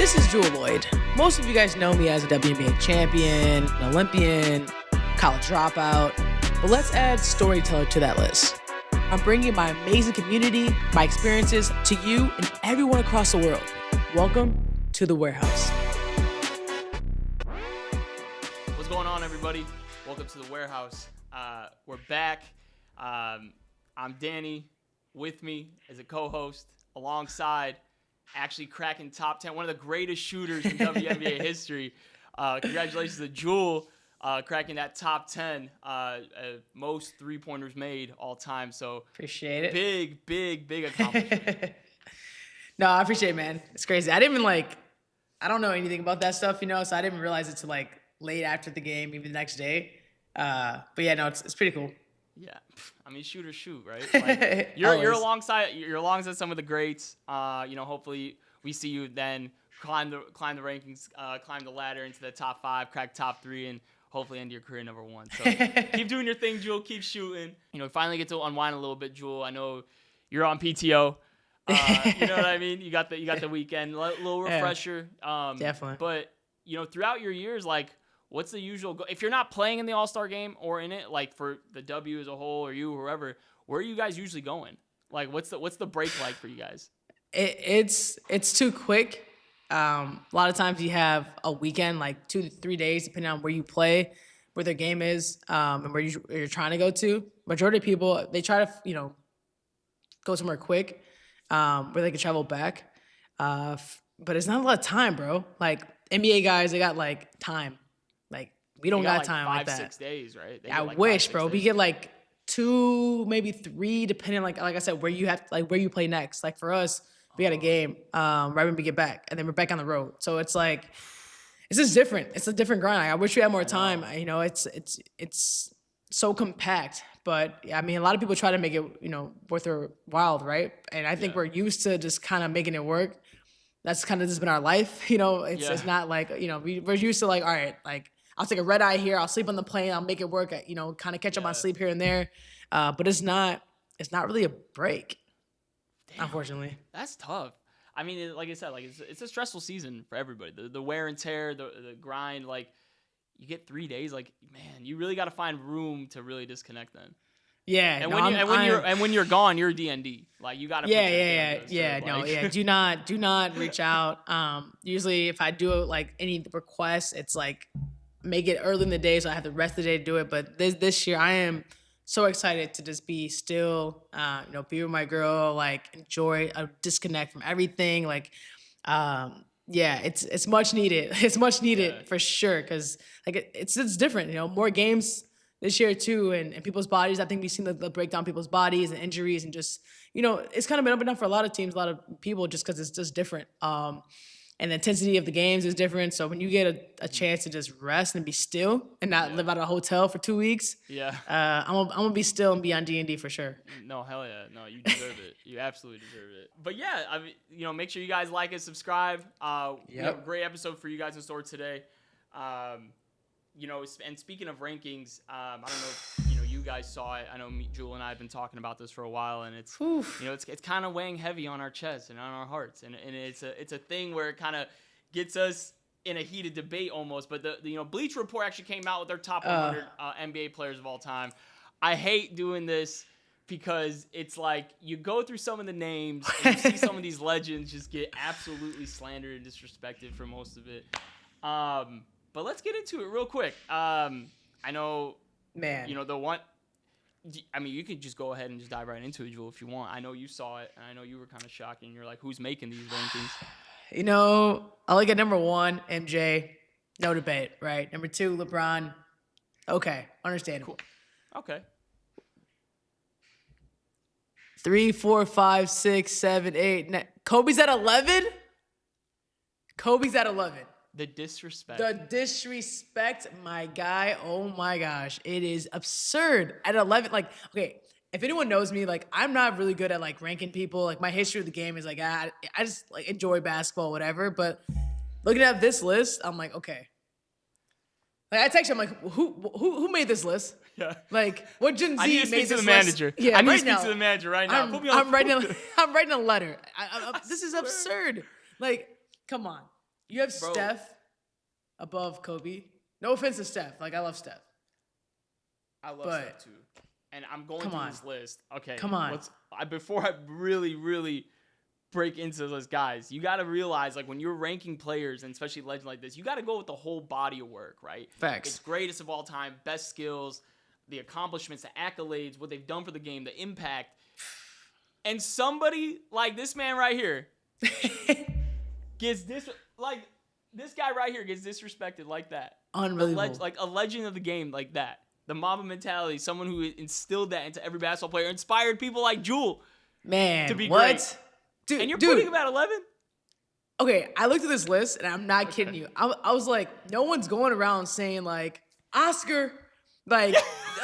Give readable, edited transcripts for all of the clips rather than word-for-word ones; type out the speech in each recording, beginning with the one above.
This is Jewell Loyd. Most of you guys know me as a WNBA champion, an Olympian, college dropout, but let's add storyteller to that list. I'm bringing my amazing community, my experiences to you and everyone across the world. Welcome to the warehouse. What's going on, everybody? Welcome to the warehouse. We're back. I'm Danny. With me as a co-host, alongside actually cracking top 10, one of the greatest shooters in WNBA history. Congratulations to Jewell cracking that top 10, most three-pointers made all time. So Appreciate it. Big accomplishment. No, I appreciate it, man. It's crazy. I don't know anything about that stuff, so I didn't realize it till late after the game, maybe the next day. But yeah, no, it's pretty cool. Yeah, I mean, shooters shoot, right? You're alongside some of the greats. Hopefully we see you then climb the rankings, climb the ladder into the top 5, crack top 3, and hopefully end your career number 1. So keep doing your thing, Jewell. Keep shooting. Finally get to unwind a little bit, Jewell. I know you're on PTO. You know what I mean? You got the weekend, little refresher. Definitely. But throughout your years, what's the usual goal? If you're not playing in the All-Star game or in it, for the W as a whole or you or whoever, where are you guys usually going? What's the break like for you guys? It's too quick. A lot of times you have a weekend, 2 to 3 days, depending on where you play, where their game is, and where you're trying to go to. Majority of people, they try to, go somewhere quick, where they can travel back. But it's not a lot of time, bro. NBA guys, they got time. We don't got time 5, like that. 6 days, right? I wish, bro. We get 2, maybe 3, depending like I said, where you have where you play next. For us, we got a game right when we get back, and then we're back on the road. So it's it's just different. It's a different grind. I wish we had more time. It's so compact. But I mean, a lot of people try to make it worth their while, right? And I think we're used to just kind of making it work. That's kind of just been our life. It's not we're used to all right, I'll take a red eye here. I'll sleep on the plane. I'll make it work. Kind of catch up on sleep here and there. But it's not really a break. Damn, unfortunately. That's tough. I mean, like I said, it's a stressful season for everybody. The wear and tear, the grind. You get 3 days. Man, you really got to find room to really disconnect then. Yeah. And when you're gone, you're DND. You got to. Yeah. Do not reach out. Usually, if I do any requests, it's make it early in the day so I have the rest of the day to do it. But this year I am so excited to just be still, be with my girl, enjoy a disconnect from everything. It's much needed. It's much needed for sure. Cause it's different, more games this year too. And people's bodies, I think we've seen the breakdown of people's bodies and injuries and just, it's kind of been up and down for a lot of teams, a lot of people just cause it's just different. And the intensity of the games is different. So when you get a chance to just rest and be still and not live out of a hotel for 2 weeks, I'm gonna be still and be on D&D for sure. No, hell yeah. No, you deserve it. You absolutely deserve it. But yeah, I mean, make sure you guys like and subscribe. We have a great episode for you guys in store today. And speaking of rankings, I don't know if, you guys saw it. I know Jewell and I have been talking about this for a while, and it's, it's kind of weighing heavy on our chests and on our hearts. And it's a thing where it kind of gets us in a heated debate almost. But the Bleacher Report actually came out with their top 100 NBA players of all time. I hate doing this because it's you go through some of the names and you see some of these legends just get absolutely slandered and disrespected for most of it. But let's get into it real quick. I know, man. The one. I mean, you could just go ahead and just dive right into it, Jewell, if you want. I know you saw it, and I know you were kind of shocked, and you're like, who's making these rankings? I look at number 1, MJ. No debate, right? Number 2, LeBron. Okay, understandable. Cool. Okay. 3, 4, 5, 6, 7, 8. Kobe's at 11? Kobe's at 11. The disrespect. My guy. Oh my gosh. It is absurd. At 11, okay, if anyone knows me, I'm not really good at ranking people. My history of the game is I just enjoy basketball, whatever. But looking at this list, I'm okay. I text him, who made this list? Yeah. What Gen Z I need to speak to the manager. Yeah, I need to speak to the manager right now. I'm writing a letter. This is absurd. Come on. You have Bro. Steph above Kobe. No offense to Steph. Like, I love Steph. I love But- Steph too. And I'm going Come through on. this list. Okay. Come on. Before I really break into those guys, you got to realize, like, when you're ranking players, and especially legends like this, you got to go with the whole body of work, right? Facts. It's greatest of all time, best skills, the accomplishments, the accolades, what they've done for the game, the impact. And somebody like this man right here gets this guy right here gets disrespected like that. Unbelievable. Like a legend of the game like that. The Mamba mentality, someone who instilled that into every basketball player, inspired people like Jewell Man, to be what? great. Dude, And you're putting him at 11? Okay, I looked at this list, and I'm not kidding you. I was like, no one's going around saying, like, Oscar, like,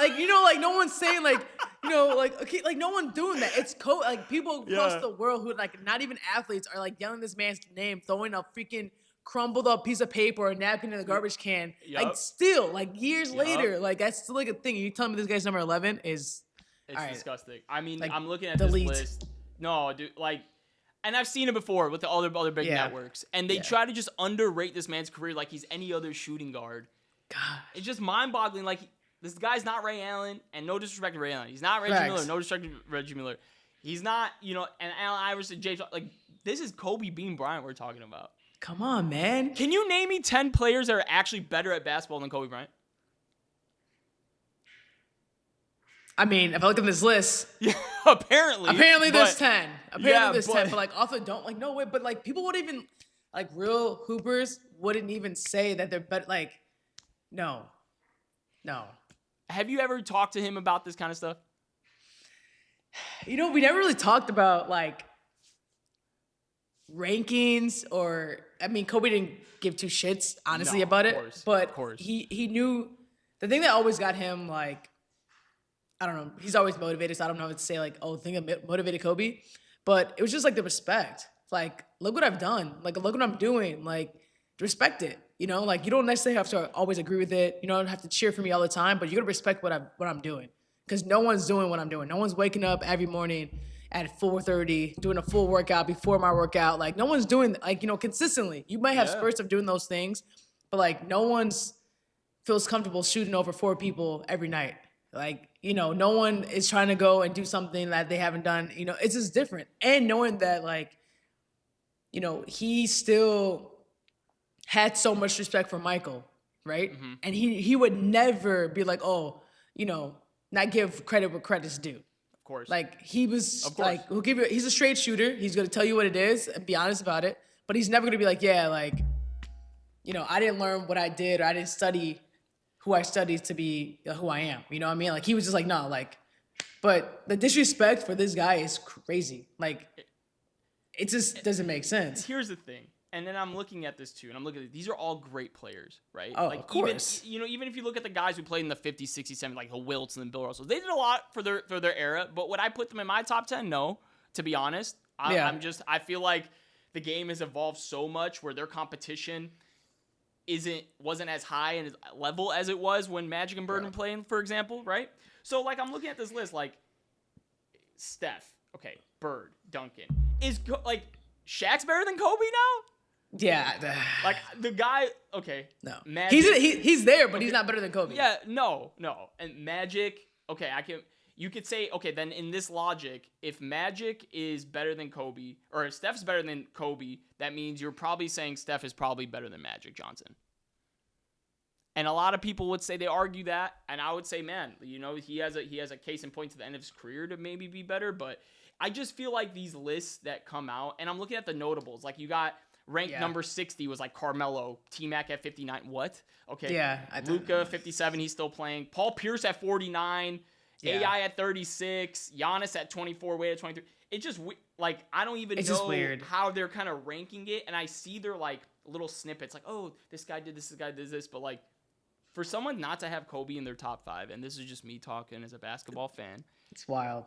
like, no one's saying, like, okay, like, no one doing that. It's like, people across the world who, like, not even athletes are, like, yelling this man's name, throwing a freaking crumbled up piece of paper or a napkin in the garbage can. Yup. Like, still, like, years later, like, that's still, like, a thing. You telling me this guy's number 11 is... It's all right. disgusting. I mean, Like, I'm looking at delete. this list. No, dude, like, and I've seen it before with the other big networks, and they try to just underrate this man's career like he's any other shooting guard. God. It's just mind-boggling. Like, this guy's not Ray Allen, and no disrespect to Ray Allen. He's not Reggie Facts. Miller. No disrespect to Reggie Miller. He's not, and Allen Iverson, James. Like, this is Kobe Bean Bryant we're talking about. Come on, man. Can you name me 10 players that are actually better at basketball than Kobe Bryant? I mean, if I look at this list, Yeah, apparently. there's but- 10. Apparently there's 10, but- but like also don't like no way, but like people would even like real hoopers wouldn't even say that they're better. Like, no. Have you ever talked to him about this kind of stuff? We never really talked about like rankings or I mean, Kobe didn't give two shits honestly No, about of it, course, but of course. he knew the thing that always got him like. I don't know. He's always motivated, so I don't know what to say, like, oh, the thing that motivated Kobe. But it was just, like, the respect. Like, look what I've done. Like, look what I'm doing. Like, respect it. Like, you don't necessarily have to always agree with it. You don't have to cheer for me all the time, but you got to respect what I'm doing. Because no one's doing what I'm doing. No one's waking up every morning at 4:30, doing a full workout before my workout. Like, no one's doing, like, consistently. You might have spurts of doing those things, but, like, no one's feels comfortable shooting over 4 people every night. Like, no one is trying to go and do something that they haven't done. It's just different. And knowing that, like, he still had so much respect for Michael, right? Mm-hmm. And he would never be like, oh, not give credit where credit's due. Of course. Like, he was Of course. like, he's a straight shooter. He's going to tell you what it is and be honest about it. But he's never going to be like, yeah, like, I didn't learn what I did or I didn't study who I studied to be who I am. You know what I mean? Like, he was just like, no, like, but the disrespect for this guy is crazy. Like, it just doesn't make sense. Here's the thing. And then I'm looking at this too, and I'm looking at these are all great players, right? Oh, like of course. Even if you look at the guys who played in the 50s, 60s, 70s, like the Wilts and the Bill Russells, they did a lot for their era. But would I put them in my top 10? No, to be honest. I feel like the game has evolved so much where their competition wasn't as high and as level as it was when Magic and Bird were playing, for example, right? So like I'm looking at this list, like Steph, okay, Bird, Duncan, like Shaq's better than Kobe now? Yeah. Like the guy, okay, No. Magic, He's there, but he's not better than Kobe. yeah, no, and Magic, okay, you could say, okay, then in this logic, if Magic is better than Kobe, or if Steph's better than Kobe, that means you're probably saying Steph is probably better than Magic Johnson. And a lot of people would say they argue that, and I would say, man, he has a case in point to the end of his career to maybe be better, but I just feel like these lists that come out, and I'm looking at the notables, like you got ranked number 60 was like Carmelo, T-Mac at 59, what? Okay. Yeah. Luka 57, he's still playing. Paul Pierce at 49. Yeah. AI at 36, Giannis at 24, Wade at 23. It just, like, I don't even It's know just weird. how they're kind of ranking it. And I see their, like, little snippets, like, oh, this guy did this guy did this. But, like, for someone not to have Kobe in their top 5, and this is just me talking as a basketball fan, It's wild.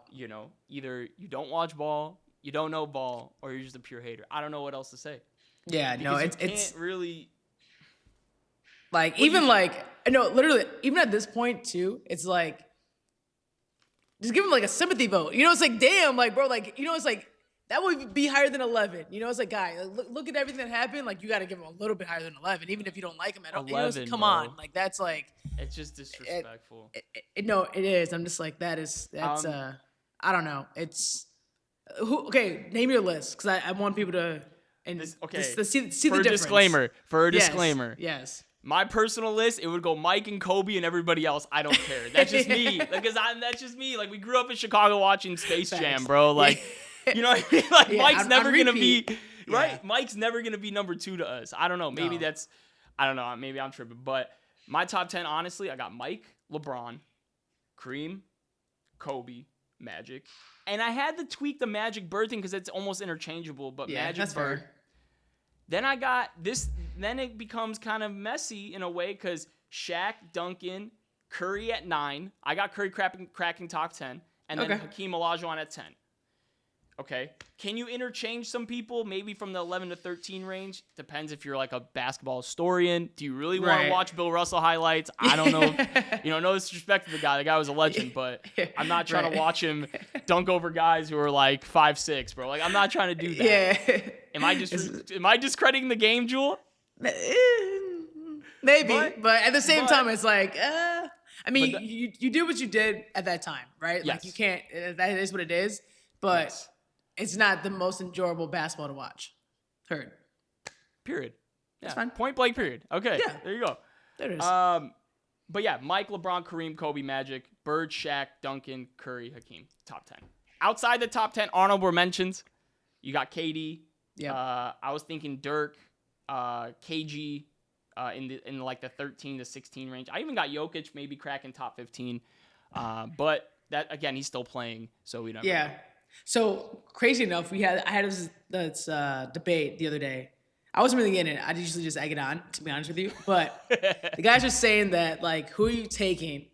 either you don't watch ball, you don't know ball, or you're just a pure hater. I don't know what else to say. Yeah, no, Because you it's can't really. like, do you even think? like, no, literally, even at this point too, it's like, just give him like a sympathy vote. It's like, damn, like, bro, like, it's like, that would be higher than 11. You know, it's like, guy, look at everything that happened. Like, you got to give him a little bit higher than 11, even if you don't like him at all. 11, come bro. on, like that's like It's just disrespectful. No, it is. I'm just like that's I don't know. It's okay. Name your list because I want people to see the difference. For a disclaimer. Yes. My personal list, it would go Mike and Kobe and everybody else. I don't care. That's just me. That's just me. Like, we grew up in Chicago watching Space Jam, bro. Like, you know what I mean? Like, Mike's never going to be, right? Yeah. Mike's never going to be number 2 to us. I don't know. Maybe I don't know. Maybe I'm tripping. But my top 10, honestly, I got Mike, LeBron, Kareem, Kobe, Magic. And I had to tweak the Magic Bird thing because it's almost interchangeable, but Magic Bird. Fair. Then I got this. Then it becomes kind of messy in a way because Shaq, Duncan, Curry at 9. I got Curry cracking top 10. And then Hakeem Olajuwon at 10. Okay. Can you interchange some people maybe from the 11 to 13 range? Depends if you're like a basketball historian. Do you really want to watch Bill Russell highlights? I don't know. No disrespect to the guy. The guy was a legend, but I'm not trying to watch him dunk over guys who are like 5'6", bro. Like, I'm not trying to do that. Yeah. Am I discrediting the game, Jewell? Maybe, but at the same time, it's like, I mean, you did what you did at that time, right? Yes. Like, you can't. That is what it is, but it's not the most enjoyable basketball to watch. Heard. Period. Yeah. That's fine. Point blank. Period. Okay. Yeah. There you go. There it is. But yeah, Mike, LeBron, Kareem, Kobe, Magic, Bird, Shaq, Duncan, Curry, Hakeem. Top 10. Outside the top 10, honorable mentions. You got KD. Yeah. I was thinking Dirk, KG, in like the 13 to 16 range. I even got Jokic maybe cracking top 15. But that, again, he's still playing, so we don't know. So crazy enough, I had this debate the other day. I wasn't really in it. I usually just egg it on, to be honest with you. But the guys are saying that, like, who are you taking?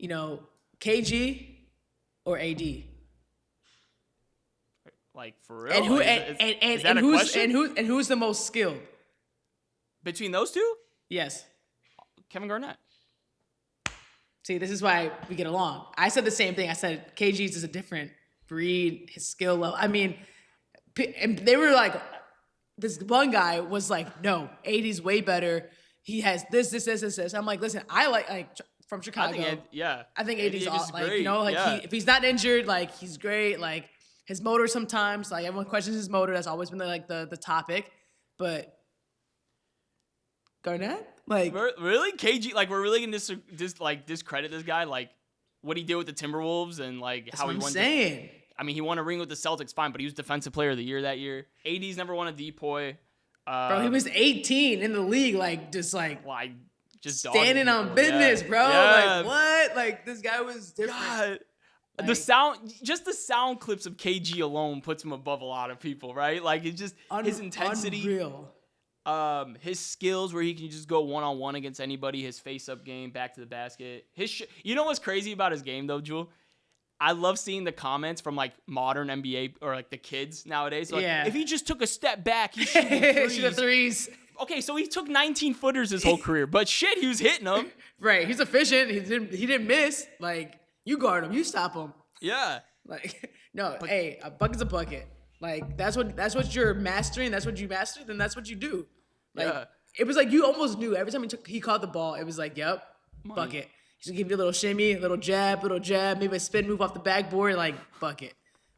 KG or AD? Like, for real? And who's the most skilled? Between those two? Yes. Kevin Garnett. See, this is why we get along. I said the same thing. I said KG's is a different breed, his skill level. I mean, and they were like, this one guy was like, no, AD's way better. He has this. I'm like, listen, I like from Chicago. I think AD's great. If he's not injured, like, he's great. Like, his motor sometimes, like, everyone questions his motor. That's always been the topic. But Garnett, like, really KG, like, we're really gonna discredit this guy, like what he did with the Timberwolves and like how he won. I mean, he won a ring with the Celtics, fine, but he was Defensive Player of the Year that year. AD's never won a DPOY. Bro, he was 18 in the league, like, just standing on people. business, bro. Like, what? Like, this guy was different. God. Like, the sound clips of KG alone puts him above a lot of people, right? Like, it's just his intensity, unreal. His skills where he can just go one-on-one against anybody, his face-up game, back to the basket. You know what's crazy about his game, though, Jewell? I love seeing the comments from, like, modern NBA or, like, the kids nowadays. Like, if he just took a step back, he should have threes. Okay, so he took 19-footers his whole career, but shit, he was hitting them. Right, he's efficient. He didn't miss. Like, you guard him, you stop him. Yeah. Like, no, hey, a bucket's a bucket. Like, that's what you're mastering. That's what you mastered, then that's what you do. Like, it was like you almost knew every time he caught the ball. It was like, yep, bucket. He's gonna give you a little shimmy, a little jab, maybe a spin move off the backboard, like, bucket.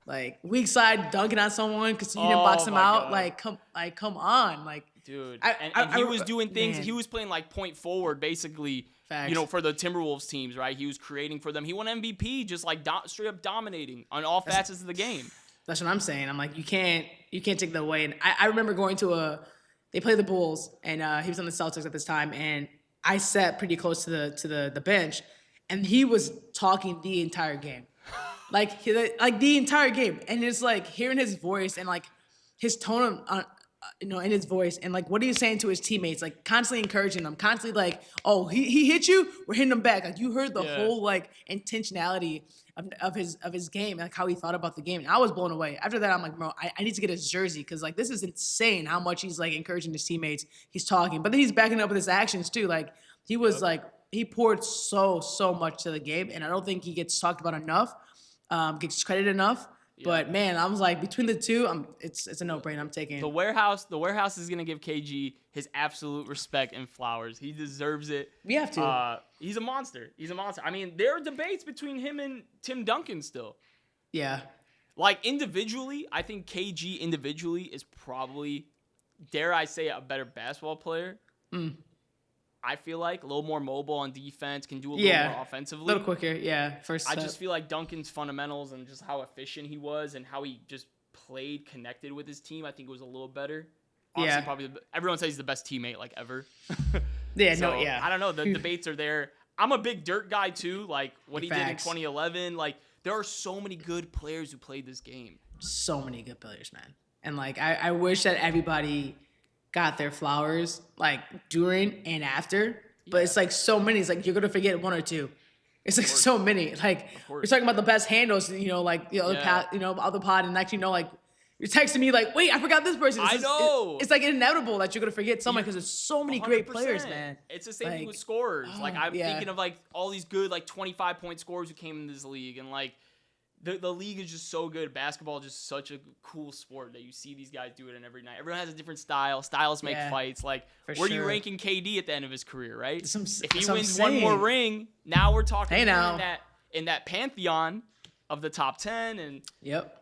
Like, weak side dunking on someone because you didn't box him out. God. Come on, like, dude. And he was doing things. Man. He was playing like point forward, basically. Facts. For the Timberwolves teams, right? He was creating for them. He won MVP, just like straight up dominating on all facets of the game. That's what I'm saying. I'm like, you can't take that away. And I remember going to they played the Bulls, and he was on the Celtics at this time, and I sat pretty close to the bench, and he was talking the entire game, like the entire game, and it's like hearing his voice and like his tone in his voice, and like what he was saying to his teammates, like constantly encouraging them, constantly like, oh, he hit you, we're hitting him back. Like, you heard the whole like intentionality of his game, like how he thought about the game. And I was blown away. After that, I'm like, bro, I need to get his jersey because like this is insane how much he's like encouraging his teammates. He's talking, but then he's backing up with his actions too. Like he was like he poured so much to the game, and I don't think he gets talked about enough, gets credited enough. But man, I was like, between the two, it's a no-brainer. I'm taking the warehouse. The warehouse is gonna give KG his absolute respect and flowers. He deserves it. We have to. He's a monster. He's a monster. I mean, there are debates between him and Tim Duncan still. Yeah. Like individually, I think KG individually is probably, dare I say, a better basketball player. I feel like a little more mobile on defense, can do a little more offensively. A little quicker, yeah. I just feel like Duncan's fundamentals and just how efficient he was and how he just played connected with his team, I think it was a little better. Honestly, probably everyone says he's the best teammate like ever. I don't know. The debates are there. I'm a big Dirk guy too. Like what he did in 2011. Like there are so many good players who played this game. So many good players, man. And like I wish that everybody got their flowers like during and after, but it's like so many. It's like you're gonna forget one or two. It's like so many. Like we're talking about the best handles, like the other other pod, and actually like you're texting me like, wait, I forgot this person. I know. It's like inevitable that you're gonna forget someone because there's so many great players, man. It's the same thing with scorers. Like I'm thinking of like all these good like 25-point scorers who came in this league, and like. The league is just so good. Basketball is just such a cool sport that you see these guys do it in every night. Everyone has a different style. Styles make fights. Like, where are you ranking KD at the end of his career, right? If he wins one more ring, now we're talking in that pantheon of the top 10. And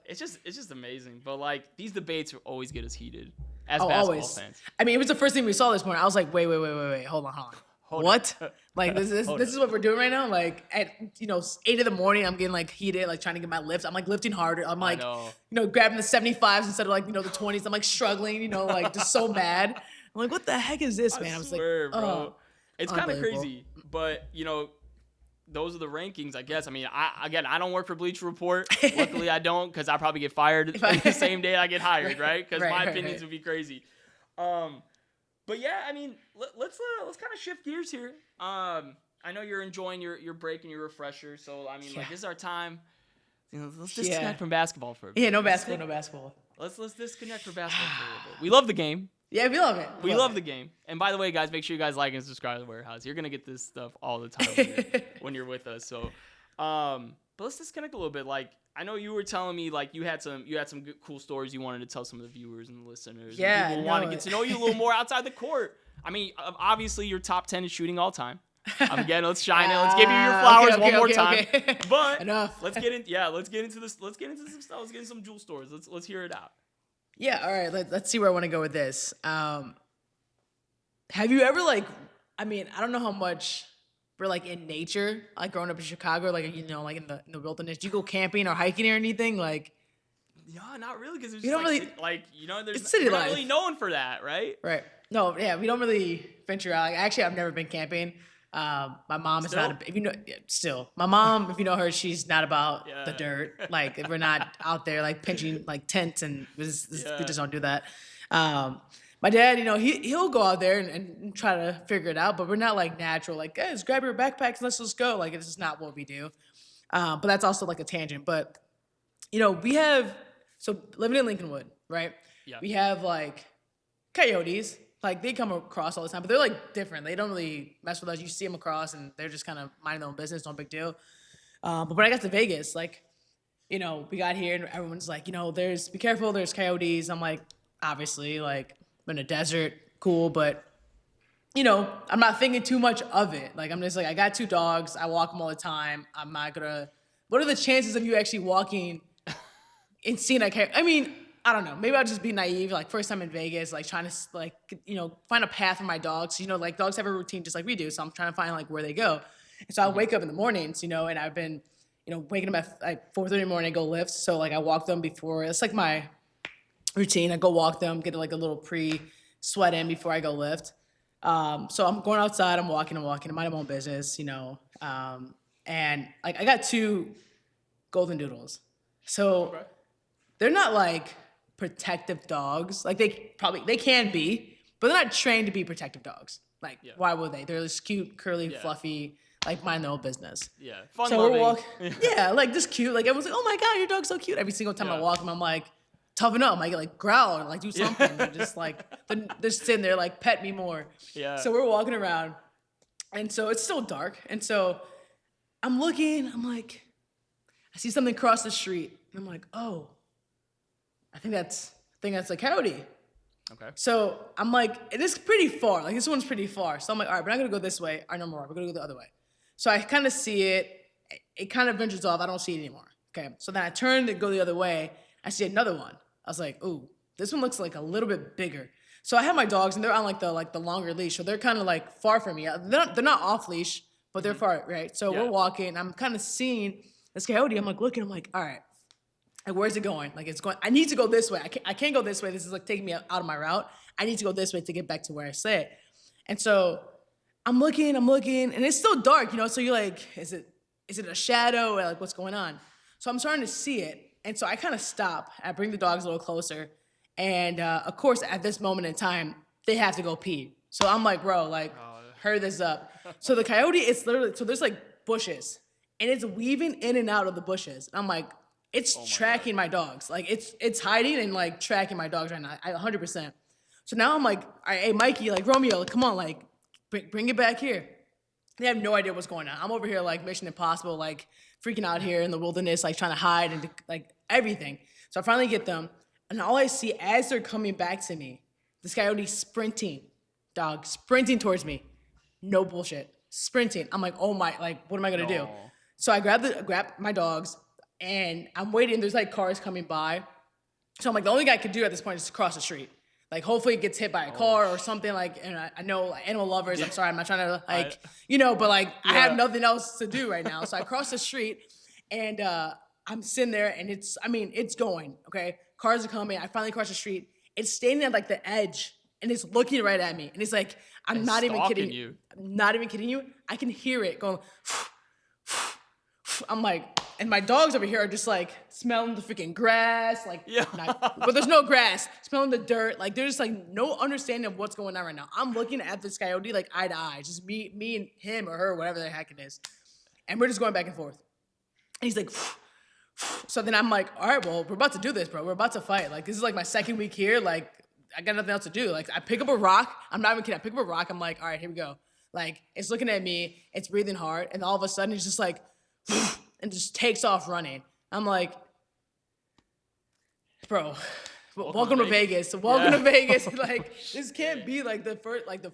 it's just amazing. But, like, these debates always get us heated as basketball fans. I mean, it was the first thing we saw this morning. I was like, wait. Hold on. What? Like this is what we're doing right now. Like at 8 a.m, I'm getting like heated, like trying to get my lifts. I'm like lifting harder. I'm like grabbing the 75s instead of like the 20s. I'm like struggling, like just so mad. I'm like, what the heck is this, man? I was swear, like, bro. It's kind of crazy, but those are the rankings, I guess. I mean, I don't work for Bleacher Report. Luckily, I don't, because I probably get fired the same day I get hired, right? Because my opinions would be crazy. But yeah, I mean, let's kind of shift gears here. I know you're enjoying your break and your refresher, so I mean, like this is our time. Let's disconnect from basketball for a bit. Yeah, no basketball. Let's disconnect from basketball for a little bit. We love the game. Yeah, we love it. We love the game. And by the way, guys, make sure you guys like and subscribe to the Warehouse. You're gonna get this stuff all the time when you're with us. So, but let's disconnect a little bit. Like, I know you were telling me like you had some good, cool stories you wanted to tell some of the viewers and the listeners. Yeah, and people want to get to know you a little more outside the court. I mean, obviously your top 10 is shooting all time. Again, let's shine it. Let's give you your flowers one more time. But enough. Let's get into this. Let's get into some stuff. Let's get into some Jewell stories. Let's hear it out. Yeah. All right. Let's see where I want to go with this. Have you ever I don't know how much. We're like in nature, like growing up in Chicago, like like in the wilderness. Do you go camping or hiking or anything? Like, no, not really, because you don't really there's city life. Not really known for that, right? Right. No, yeah, we don't really venture out. Like, actually, I've never been camping. My mom is not. Still, my mom, if you know her, she's not about the dirt. Like, we're not out there like pinching like tents, and we just don't do that. My dad, he'll go out there and try to figure it out, but we're not like natural, like, guys, grab your backpacks and let's just go. Like, it's just not what we do. But that's also like a tangent. But, we have, so living in Lincolnwood, right? Yeah. We have like coyotes, like they come across all the time, but they're like different. They don't really mess with us. You see them across and they're just kind of minding their own business, no big deal. But when I got to Vegas, like, we got here and everyone's like, be careful, there's coyotes. I'm like, obviously, like, in a desert, cool, but I'm not thinking too much of it. Like, I'm just like, I got 2 dogs, I walk them all the time. I'm not gonna. What are the chances of you actually walking and seeing a coyote? I mean, I don't know. Maybe I'll just be naive. Like, first time in Vegas, like trying to find a path for my dogs. Like dogs have a routine just like we do. So I'm trying to find like where they go. And so I wake up in the mornings, and I've been, waking up at like 4:30 in the morning, go lift. So like I walk them before. It's like my routine. I go walk them, get like a little pre-sweat in before I go lift. So I'm going outside, I'm walking, I mind my own business, and like I got 2 golden doodles. So they're not like protective dogs. Like they can be, but they're not trained to be protective dogs. Like, why would they? They're just cute, curly, fluffy, like mind their own business. Yeah. Fun so loving. we're walking. Yeah, like just cute. Like everyone's like, oh my God, your dog's so cute. Every single time I walk them, I'm like, toughen up. I get like growl or like do something. They're just like, they're sitting there like, pet me more. Yeah. So we're walking around, and so it's still dark. And so I'm looking, I'm like, I see something cross the street. And I'm like, oh, I think that's a coyote. Okay. So I'm like, it is pretty far. Like this one's pretty far. So I'm like, all right, we're not gonna go this way. Our number one, we're gonna go the other way. So I kind of see it. It kind of ventures off. I don't see it anymore. Okay. So then I turn to go the other way. I see another one. I was like, ooh, this one looks like a little bit bigger. So I have my dogs and they're on like the longer leash. So they're kind of like far from me. They're not off leash, but they're far, right? So we're walking. I'm kind of seeing this coyote. I'm like looking. I'm like, all right. Like, where's it going? Like, it's going, I need to go this way. I can't go this way. This is like taking me out of my route. I need to go this way to get back to where I sit. And so I'm looking, and it's still dark, So you're like, is it a shadow? Or like, what's going on? So I'm starting to see it. And so I kind of stop. I bring the dogs a little closer. And of course, at this moment in time, they have to go pee. So I'm like, bro, like, hurry this up. So the coyote, it's literally, so there's like bushes. And it's weaving in and out of the bushes. And I'm like, it's tracking my dogs. Like it's hiding and like tracking my dogs right now. 100%. So now I'm like, all right, hey Mikey, like Romeo, come on, like bring it back here. They have no idea what's going on. I'm over here like Mission Impossible, like freaking out here in the wilderness, like trying to hide and like everything. So I finally get them, and all I see as they're coming back to me, this coyote sprinting towards me. No bullshit, sprinting. I'm like, oh my, like what am I gonna do? So I grab my dogs. And I'm waiting. There's like cars coming by. So I'm like, the only thing I could do at this point is to cross the street. Like, hopefully it gets hit by a car or something. Like, and I know like, animal lovers. I'm sorry, I'm not trying to like, but like I have nothing else to do right now. So I cross the street, and I'm sitting there, and it's going. Okay, cars are coming. I finally cross the street. It's standing at like the edge, and it's looking right at me. And it's like, I'm not even kidding you. I'm not even kidding you. I can hear it going. I'm like, and my dogs over here are just like smelling the freaking grass, like, but there's no grass, smelling the dirt. Like, there's like no understanding of what's going on right now. I'm looking at this coyote like eye to eye, just me and him or her, whatever the heck it is. And we're just going back and forth. And he's like, so then I'm like, all right, well, we're about to do this, bro. We're about to fight. Like, this is like my second week here. Like, I got nothing else to do. Like, I pick up a rock. I'm not even kidding. I pick up a rock. I'm like, all right, here we go. Like, it's looking at me. It's breathing hard. And all of a sudden, it's just like, and just takes off running. I'm like, bro, welcome to Vegas. Welcome to Vegas. Like, this can't be like the first, like the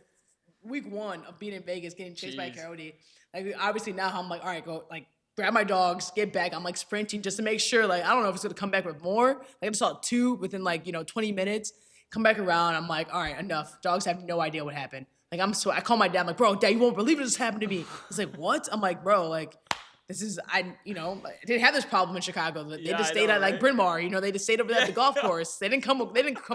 week one of being in Vegas, getting chased by a coyote. Like, obviously now I'm like, all right, go, like, grab my dogs, get back. I'm like sprinting just to make sure, like, I don't know if it's gonna come back with more. Like, I just saw 2 within like, 20 minutes. Come back around. I'm like, all right, enough. Dogs have no idea what happened. Like, I call my dad. I'm like, bro, Dad, you won't believe it just happened to me. He's like, what? I'm like, bro, like, this is, I didn't have this problem in Chicago. They just stayed at like Bryn Mawr, they just stayed over there at the golf course. They didn't come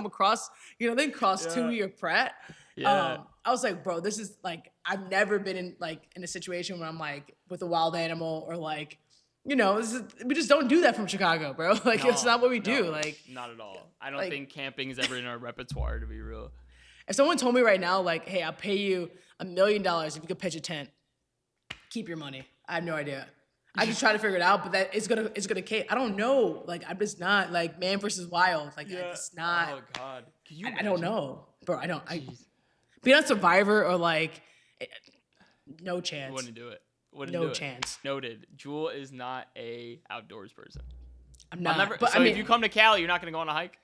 across, they didn't cross Tui or Pratt. I was like, bro, this is like, I've never been in a situation where I'm like with a wild animal or like, we just don't do that from Chicago, bro. Like, it's not what we do. Like, not at all. I don't think camping is ever in our repertoire, to be real. If someone told me right now, like, hey, I'll pay you $1 million if you could pitch a tent, keep your money. I have no idea. I just try to figure it out, but that it's gonna cave. I don't know. Like, I'm just not like man versus wild. Like, it's not. Oh God, can you? I don't know, bro. Being on Survivor or like, no chance. Wouldn't do it. No chance. Noted. Jewell is not a outdoors person. I'm not. But if you come to Cali, you're not gonna go on a hike.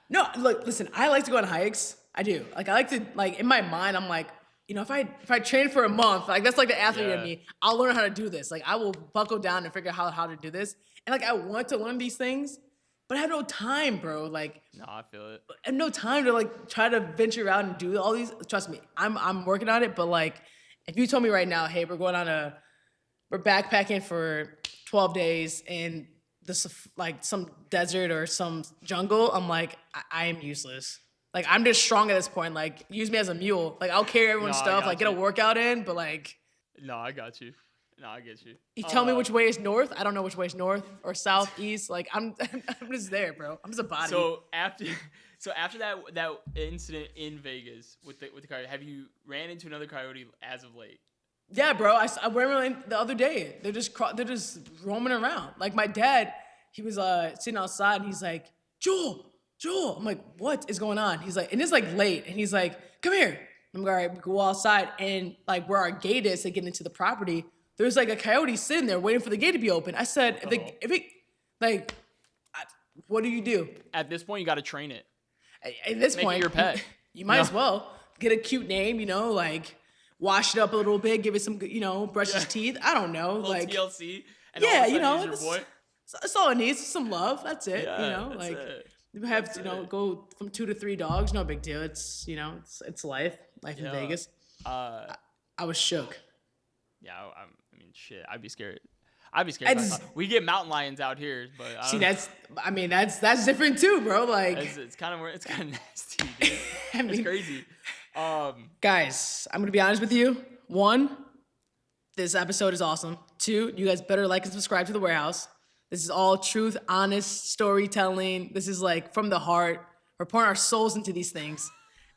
No, look, listen. I like to go on hikes. I do. Like, I like to in my mind. I'm like, if I train for a month, like, that's like the athlete in me, I'll learn how to do this. Like, I will buckle down and figure out how to do this. And like, I want to learn these things, but I have no time, bro. Like, no, I feel it. I have no time to like try to venture out and do all these. Trust me, I'm working on it. But like, if you told me right now, hey, we're backpacking for 12 days in this like some desert or some jungle, I'm like, I am useless. Like, I'm just strong at this point. Like, use me as a mule. Like, I'll carry everyone's stuff. Like, get a workout in. But like, no, I got you. No, I get you. You tell me which way is north. I don't know which way is north or south, east. Like, I'm just there, bro. I'm just a body. So after that incident in Vegas with the coyote, have you ran into another coyote as of late? Yeah, bro. I went the other day. They're just roaming around. Like, my dad, he was sitting outside and he's like, Jewell. I'm like, what is going on? He's like, and it's like late, and he's like, come here. I'm like, all right, we go outside, and like where our gate is to get into the property, there's like a coyote sitting there waiting for the gate to be open. I said, if it like, what do you do? At this point, you got to train it. At this Make point, it your pet. you might as well get a cute name, like wash it up a little bit, give it some, brush his teeth. I don't know. Like TLC. And yeah, all of a sudden he's your boy. That's all it needs. Some love. That's it. Yeah, like it. you have to, go from 2 to 3 dogs. No big deal. It's, it's life in Vegas. I was shook. Yeah, I mean, shit. I'd be scared. We get mountain lions out here, but that's different too, bro. Like it's kind of nasty, dude. It's crazy. Guys, I'm gonna be honest with you. 1, this episode is awesome. 2, you guys better like and subscribe to The Warehouse. This is all truth, honest storytelling. This is like from the heart. We're pouring our souls into these things.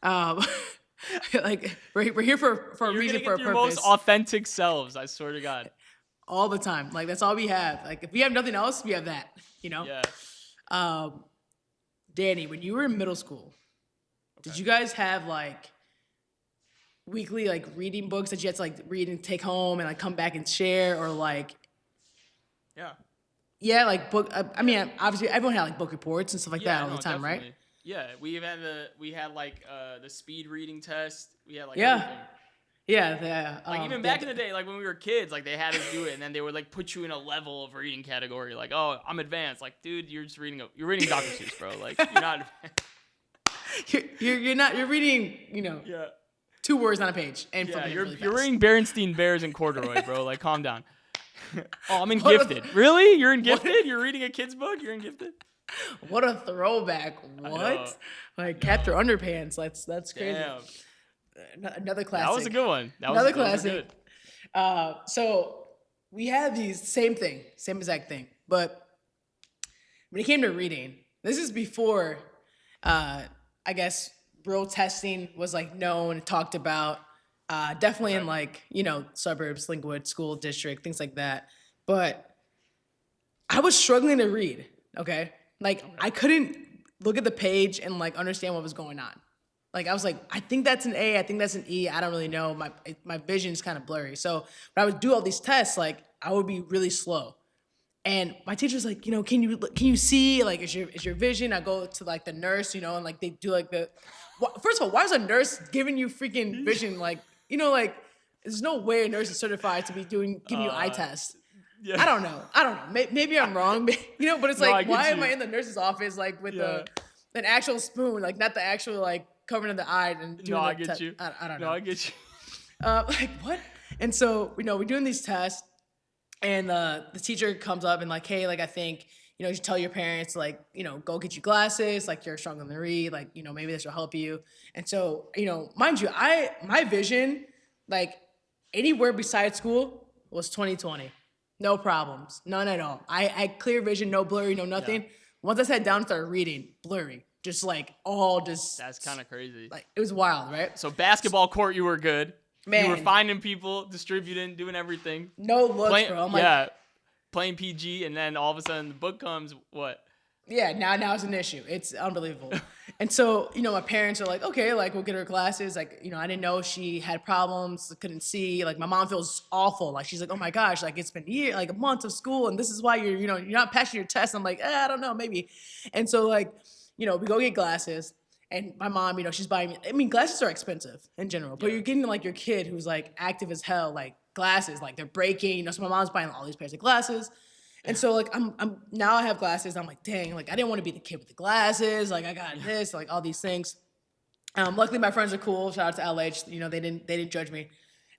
Like we're here for a reason, for a purpose. Your most authentic selves, I swear to God. All the time. Like that's all we have. Like if we have nothing else, we have that. Yeah. Danny, when you were in middle school, did you guys have like weekly like reading books that you had to like read and take home and like come back and share, or like like book? I mean, obviously everyone had like book reports and stuff like that all the time, definitely. right? Yeah, we had like the speed reading test. We had like everything. Yeah. Like even back in the day, like when we were kids, like they had us do it, and then they would like put you in a level of reading category. Like, oh, I'm advanced. Like, dude, you're reading Dr. Seuss, bro. Like, you're not advanced. You're reading, 2 words on a page. And you're really you're reading Berenstain Bears and corduroy, bro. Like, calm down. Oh, I'm in Gifted. Really? You're in Gifted? You're reading a kid's book? You're in Gifted? What a throwback. What? Like Captain Underpants. That's crazy. Damn. Another classic. That was a good one. Another classic. So we had these same exact thing. But when it came to reading, this is before, I guess, real testing was like known, talked about. Definitely in like, suburbs, Linwood, school district, things like that. But I was struggling to read. Okay. Like I couldn't look at the page and like understand what was going on. Like I was like, I think that's an A, I think that's an E. I don't really know. My vision's kind of blurry. So when I would do all these tests, like I would be really slow. And my teacher was like, can you see? Like, is your vision? I go to like the nurse, and like they do like first of all, why is a nurse giving you freaking vision? Like, like there's no way a nurse is certified to be giving you eye tests. Yeah. I don't know. Maybe I'm wrong, but it's like, why am I in the nurse's office like with an actual spoon, like not the actual like covering of the eye and doing I get you. I don't know. No, I get you. Like what? And so we're doing these tests, and the teacher comes up and like, hey, like I think you should tell your parents like go get you glasses, like you're struggling to read, like maybe this will help you. And so mind you, my vision like anywhere besides school was 20/20. No problems. None at all. I had clear vision, no blurry, no nothing. Yeah. Once I sat down and started reading, blurry. Just like That's kind of crazy. Like it was wild, right? So basketball court, you were good. Man. You were finding people, distributing, doing everything. No looks, bro. I'm playing PG, and then all of a sudden the book comes, what? Yeah, now it's an issue. It's unbelievable. And so, my parents are like, okay, like we'll get her glasses. Like, I didn't know she had problems, couldn't see. Like my mom feels awful. Like she's like, oh my gosh, like it's been a month of school, and this is why you're not passing your test. I'm like, I don't know, maybe. And so like, we go get glasses, and my mom, she's buying me. I mean, glasses are expensive in general, but you're getting like your kid who's like active as hell, like glasses, like they're breaking. So my mom's buying all these pairs of glasses. And so like I'm now I have glasses. I'm like, dang, like I didn't want to be the kid with the glasses. Like I got this, like all these things. Luckily my friends are cool. Shout out to LH. They didn't judge me.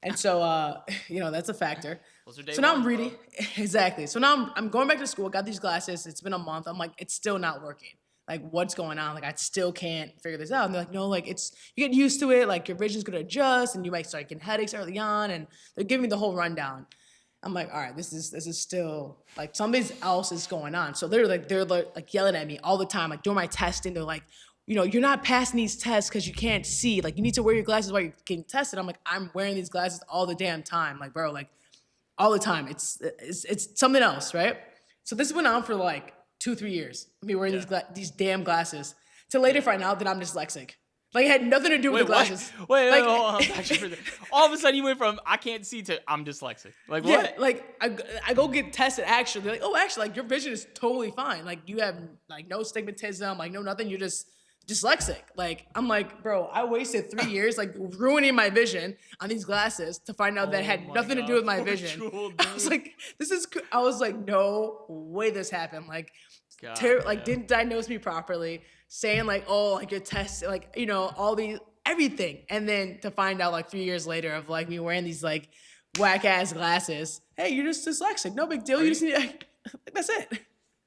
And so that's a factor. So now I'm reading. Exactly. So now I'm going back to school. Got these glasses. It's been a month. I'm like, it's still not working. Like what's going on? Like I still can't figure this out. And they're like, no, like you get used to it. Like your vision's gonna adjust, and you might start getting headaches early on. And they're giving me the whole rundown. I'm like, all right, this is still like something else is going on. So they're like yelling at me all the time, like during my testing. They're like, you're not passing these tests because you can't see. Like you need to wear your glasses while you're getting tested. I'm like, I'm wearing these glasses all the damn time, like bro, like all the time. It's something else, right? So this went on for like 2-3 years. Me wearing these damn glasses. To later find out that I'm dyslexic. Like, it had nothing to do with the glasses. Wait, like, hold on. Actually, all of a sudden you went from I can't see to I'm dyslexic. Like, what? Yeah, like I go get tested. Actually, they're like, oh, actually, like your vision is totally fine. Like you have like no stigmatism, like no nothing. You're just dyslexic. Like I'm like, bro, I wasted 3 years like ruining my vision on these glasses to find out that had nothing to do with my vision. Jewell, I was like, I was like, no way this happened. Like, God, like didn't diagnose me properly. Saying like, oh, like your test, like all these everything, and then to find out like 3 years later of like me wearing these like whack ass glasses. Hey, you're just dyslexic. No big deal. You just need like, that's it.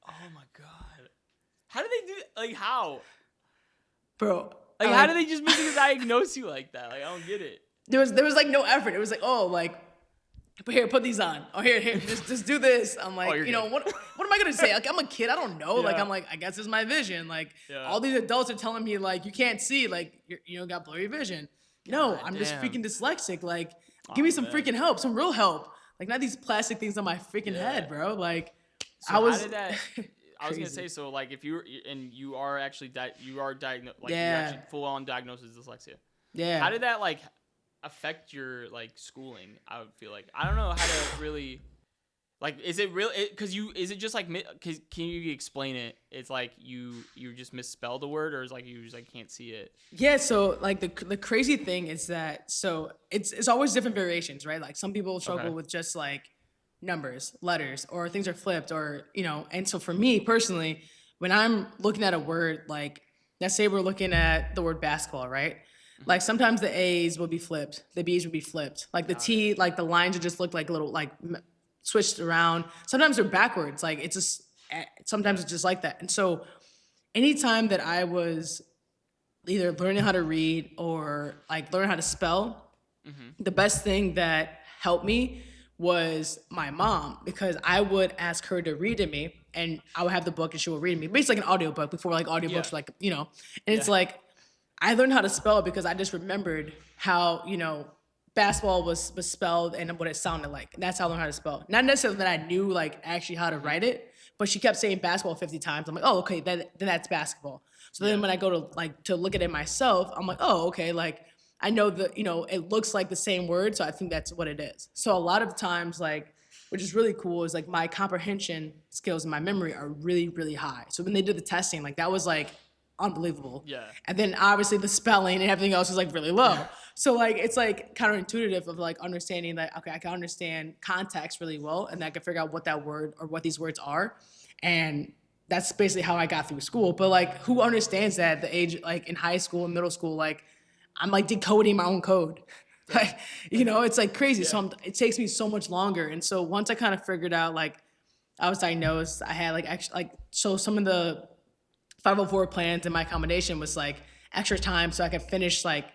Oh my God. How do they do? Like how? Bro, Like how do they just misdiagnose you like that? Like I don't get it. There was like no effort. It was like, oh, like, but here, put these on. Oh, here, just do this. I'm like, what am I gonna say? Like, I'm a kid. I don't know. Like, I'm like, I guess it's my vision. Like, all these adults are telling me like, you can't see. Like, you got blurry vision. No, I'm just freaking dyslexic. Like, give me some freaking help, some real help. Like, not these plastic things on my freaking head, bro. Like, so I was gonna say, so like, if you are actually diagnosed, like, you're actually full on diagnosed with dyslexia. Yeah. How did that like affect your like schooling? I would feel like I don't know how to really like. Is it real? Is it just like? Cause can you explain it? It's like you just misspelled a word, or is like you just like can't see it? Yeah. So like the crazy thing is that it's always different variations, right? Like some people struggle with just like numbers, letters, or things are flipped, or And so for me personally, when I'm looking at a word, like let's say we're looking at the word basketball, right? Like sometimes the A's will be flipped, the B's will be flipped. Like the T, like the lines would just look like little like switched around. Sometimes they're backwards. Like it's just sometimes it's just like that. And so anytime that I was either learning how to read or like learn how to spell, the best thing that helped me was my mom, because I would ask her to read to me and I would have the book and she would read to me. Basically like an audiobook before like audiobooks were like, and it's like I learned how to spell because I just remembered how, basketball was spelled and what it sounded like. And that's how I learned how to spell. Not necessarily that I knew like actually how to write it, but she kept saying basketball 50 times. I'm like, oh, okay, then that's basketball. So then when I go to look at it myself, I'm like, oh, okay, like I know that, it looks like the same word. So I think that's what it is. So a lot of times, like, which is really cool, is like my comprehension skills and my memory are really, really high. So when they did the testing, like that was like unbelievable. Yeah. And then obviously the spelling and everything else was like really low. So like it's like counterintuitive of like understanding that, okay, I can understand context really well and I can figure out what that word or what these words are. And that's basically how I got through school. But like who understands that at the age like in high school and middle school, like I'm like decoding my own code. Like, it's like crazy. So it takes me so much longer. And so once I kind of figured out like I was diagnosed, I had like actually like so some of the 504 plans in my accommodation was like extra time so I could finish like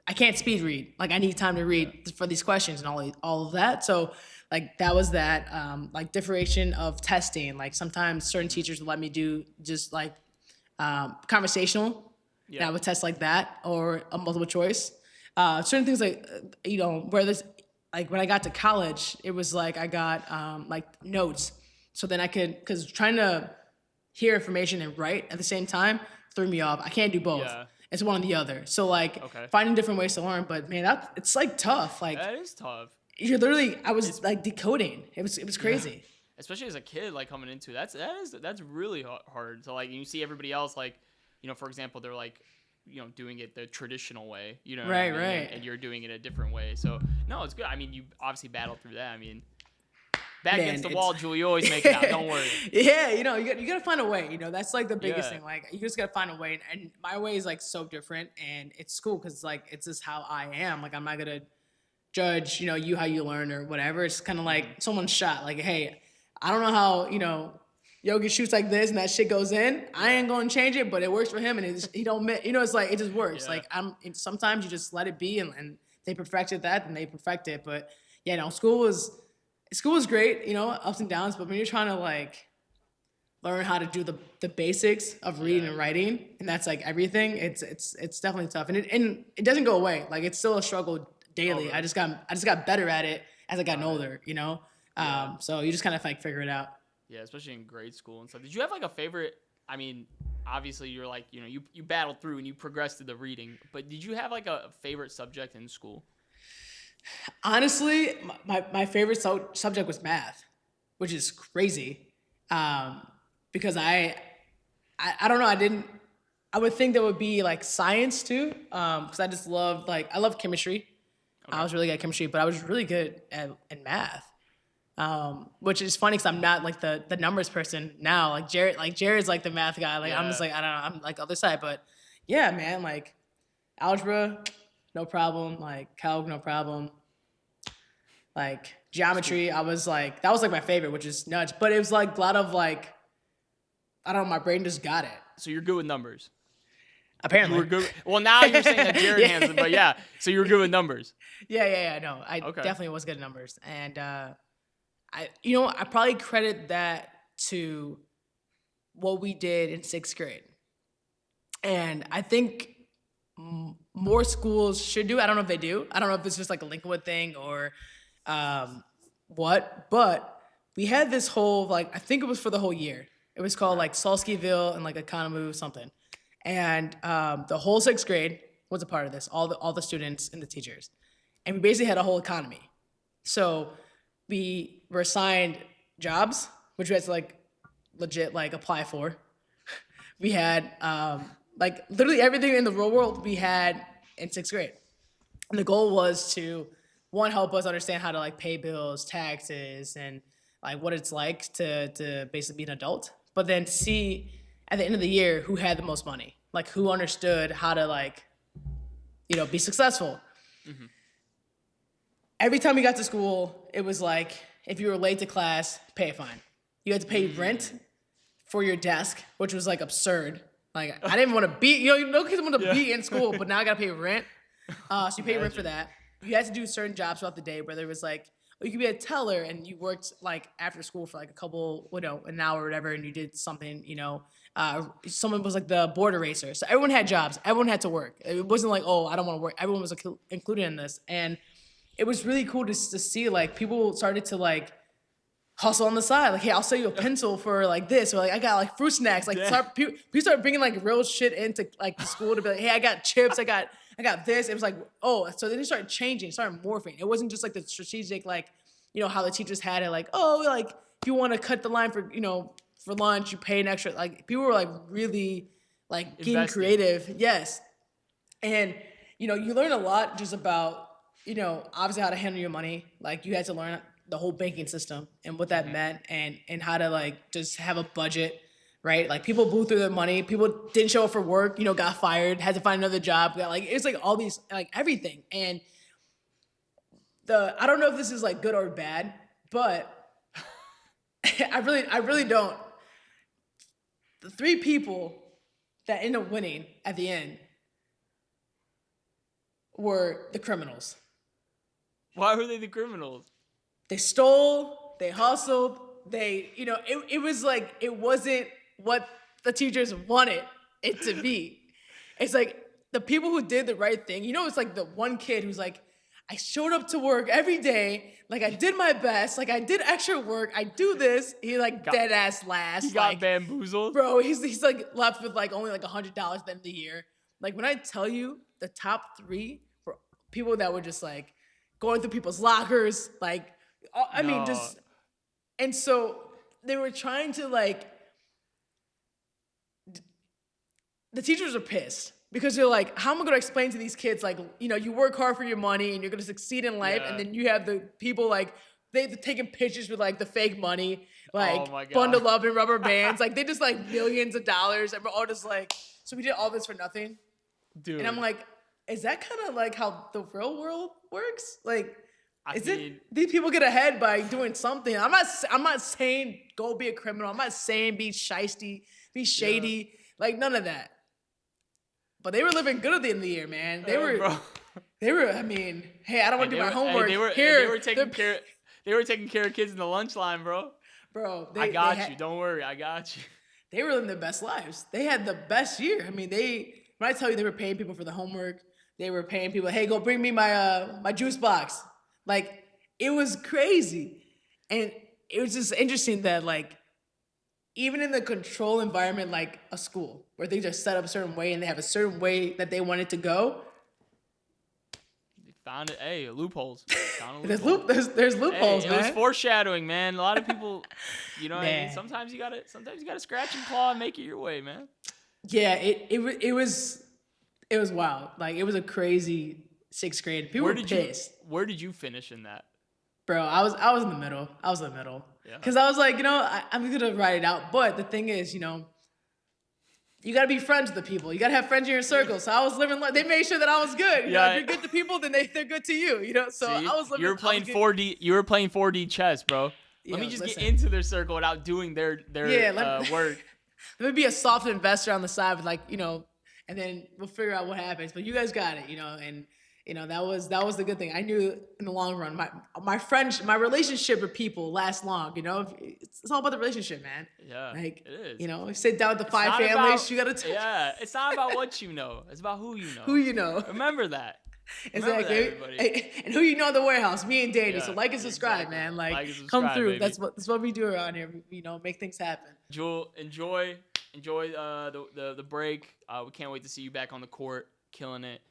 I can't speed read. Like I need time to read for these questions and all of that. So like that was that like differentiation of testing. Like sometimes certain teachers would let me do just like conversational. Yeah. And I would test like that or a multiple choice. Certain things like where this like when I got to college, it was like I got like notes. So then I could, because trying to hear information and write at the same time threw me off. I can't do both. Yeah. It's one or the other. So like finding different ways to learn, but man, it's like tough. Like that is tough. You're literally, I was like decoding. It was crazy. Yeah. Especially as a kid, like coming into that's really hard. So like you see everybody else, like for example, they're like doing it the traditional way, right, and you're doing it a different way. So no, it's good. I mean, you obviously battled through that. I mean. Back against the wall, Jewell. You always make it out. Don't worry. Yeah, you gotta find a way. That's like the biggest thing. Like you just gotta find a way. And my way is like so different, and it's cool because like it's just how I am. Like I'm not gonna judge you how you learn or whatever. It's kind of like someone's shot. Like hey, I don't know how Yogi shoots like this and that shit goes in. I ain't gonna change it, but it works for him, and he don't miss. It's like it just works. Yeah. Like sometimes you just let it be, and they perfected that, and they perfect it. But yeah, school was great, ups and downs, but when you're trying to like learn how to do the basics of reading and writing, and that's like everything, it's definitely tough. And it doesn't go away. Like it's still a struggle daily. I just got better at it as I got older, So you just kind of like figure it out. Yeah, especially in grade school and stuff. Did you have like a favorite? I mean, obviously you're like, you battled through and you progressed to the reading, but did you have like a favorite subject in school? Honestly, my favorite subject was math, which is crazy. Because I don't know, I would think there would be like science too. Because I just loved, like, I love chemistry. Okay. I was really good at chemistry, but I was really good in math. Which is funny because I'm not like the numbers person now. Like Jared's like the math guy. Like, yeah. I'm just like, I don't know, I'm like other side. But yeah, man, like algebra, no problem. Like calc, no problem. Like geometry, I was like, that was like my favorite, which is nuts. But it was like a lot of like, I don't know, my brain just got it. So you're good with numbers. Apparently. You were good. Well, now you're saying that Jared hands it, but yeah. So you were good with numbers. Yeah. No, I definitely was good at numbers. And I probably credit that to what we did in 6th grade. And I think more schools should do. I don't know if they do. I don't know if it's just like a Lincolnwood thing or what, but we had this whole, like, I think it was for the whole year. It was called like Salskyville and like Economy something. And the whole 6th grade was a part of this, all the students and the teachers. And we basically had a whole economy. So we were assigned jobs, which we had to like legit like apply for. We had like literally everything in the real world we had in 6th grade. And the goal was to, one, help us understand how to like pay bills, taxes, and like what it's like to basically be an adult. But then see at the end of the year who had the most money, like who understood how to like, be successful. Mm-hmm. Every time we got to school, it was like, if you were late to class, pay a fine. You had to pay rent for your desk, which was like absurd. Like I didn't want to be, no kids want to be in school, but now I got to pay rent. So you pay rent for that. You had to do certain jobs throughout the day, whether it was like, you could be a teller and you worked like after school for like a couple, an hour or whatever, and you did something, someone was like the board eraser. So everyone had jobs. Everyone had to work. It wasn't like, oh, I don't want to work. Everyone was included in this. And it was really cool to see like people started to like hustle on the side. Like, hey, I'll sell you a pencil for like this. Or like, I got like fruit snacks. Like people started bringing like real shit into like the school to be like, hey, I got chips. I got this. It was like, oh, so then it started changing, started morphing. It wasn't just like the strategic, like, how the teachers had it, like, oh, like if you want to cut the line for, for lunch, you pay an extra. Like people were like really like getting creative. Yes. And, you learn a lot just about, obviously how to handle your money. Like you had to learn the whole banking system and what that meant and how to like just have a budget. Right? Like people blew through their money. People didn't show up for work, got fired, had to find another job. It's like all these, like everything. And I don't know if this is like good or bad, but I really don't. The 3 people that ended up winning at the end were the criminals. Why were they the criminals? They stole, they hustled, it was like, it wasn't what the teachers wanted it to be. It's like the people who did the right thing, it's like the one kid who's like, I showed up to work every day, like I did my best, like I did extra work, I do this. He like dead ass last. He got bamboozled. Bro, he's like left with like only like $100 at the end of the year. Like when I tell you the top 3 were people that were just like going through people's lockers, like, I mean, just, and so they were trying to like, the teachers are pissed because they're like, how am I going to explain to these kids, like, you work hard for your money and you're going to succeed in life. And then you have the people like, they're taking pictures with like the fake money, like bundled up in rubber bands. Like they just like millions of dollars. And we're all just like, so we did all this for nothing. Dude. And I'm like, is that kind of like how the real world works? Like, these people get ahead by doing something? I'm not saying go be a criminal. I'm not saying be shiesty, be shady, like none of that. But they were living good at the end of the year, man. They were. I mean, hey, I don't want to do my homework. They were taking care of kids in the lunch line, bro. Bro, I got you. Don't worry, I got you. They were living their best lives. They had the best year. I mean, when I tell you they were paying people for the homework, they were paying people, hey, go bring me my juice box. Like, it was crazy. And it was just interesting that, like, even in the control environment, like a school where things are set up a certain way and they have a certain way that they want it to go. Found it. Hey, loopholes. Found a There's loophole. there's loopholes, Hey, man. it was foreshadowing, man. A lot of people, you know what I mean? Man. Sometimes you gotta scratch and claw and make it your way, man. Yeah, it was wild. Like, it was a crazy 6th grade. People were pissed. Where did you finish in that? Bro, I was in the middle. Yeah. Because I was like, I'm going to ride it out. But the thing is, you got to be friends with the people. You got to have friends in your circle. So I was living they made sure that I was good. You know, if you're good to people, then they're good to you, So See, I was living. You were playing 4D. You were playing 4D chess, bro. Let me just get into their circle without doing their work. Let me be a soft investor on the side with and then we'll figure out what happens. But you guys got it, and that was the good thing. I knew in the long run, my relationship with people lasts long. It's all about the relationship, man. Yeah, like it is. You sit down with the 5 families. You gotta talk. Yeah, it's not about what you know. It's about who you know. Who you know. Remember that. Exactly. And who you know in the warehouse, me and Danny. Yeah, so like and subscribe, exactly. man. Like and subscribe, come through. baby. That's what we do around here. Make things happen. Jewell, enjoy the break. We can't wait to see you back on the court, killing it.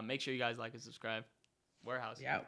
Make sure you guys like and subscribe. Warehouse. Yeah.